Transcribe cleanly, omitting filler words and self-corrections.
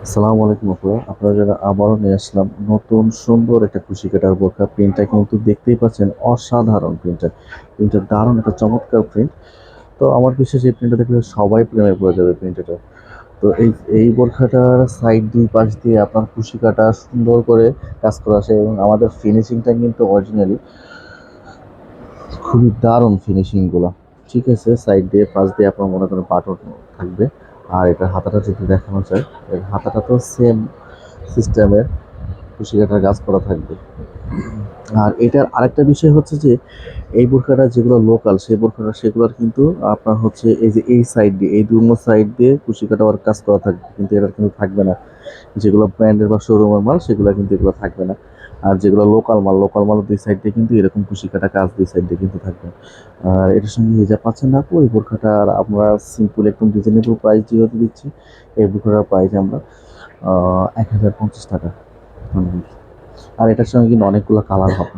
আসসালামু আলাইকুম আপুরা, আপনারা যারা আবারও নিয়ে আসলাম নতুন সুন্দর একটা কুশি কাটার বোরখা। প্রিন্টটা কিন্তু দেখতেই পাচ্ছেন, অসাধারণ প্রিন্টটা দারুণ একটা চমৎকার প্রিন্ট। তো আমার বিশ্বাস এই প্রিন্টটা দেখলে সবাই প্রেমে পড়ে যাবে প্রিন্টটা। তো এই বোরখাটার সাইড দুই পাশ দিয়ে আপনার কুশি কাটা সুন্দর করে কাজ করা আছে, এবং আমাদের ফিনিশিংটা কিন্তু অরিজিনালি খুবই দারুণ ফিনিশিংগুলো। ঠিক আছে, সাইড দিয়ে পাশ দিয়ে আপনার মনে করেন বাটন থাকবে। আর এটা হাতাটা যদি দেখানো যায়, এর হাতাটা তো সেম সিস্টেমের কুশি কাটার কাজ করা থাকবে। আর এটার আরেকটা বিষয় হচ্ছে যে এই বোরখাটা যেগুলো লোকাল, সেই বোরখাটা সেগুলোর কিন্তু আপনার হচ্ছে এই যে এই সাইড দিয়ে, এই দুনো সাইড দিয়ে কুশি কাটা ওর কাজ করা থাকবে, কিন্তু এটা কিন্তু থাকবে না। যেগুলো ব্র্যান্ডের বা শোরুমের মাল সেগুলো কিন্তু এগুলো থাকবে না। আর যেগুলো লোকাল মাল দুই সাইড দিয়ে কিন্তু এরকম কুশি কাটা কাজ দুই সাইড দিয়ে কিন্তু থাকবে। আর এটার সঙ্গে হিজাব পাচ্ছেন না আপু, এই বোরখাটার আমরা সিম্পল একদম রিজনেবল প্রাইস যেহেতু দিচ্ছি, এই বোরখাটার প্রাইস আমরা 1050 টাকা। আর এটার সঙ্গে কিন্তু অনেকগুলো কালার হবে।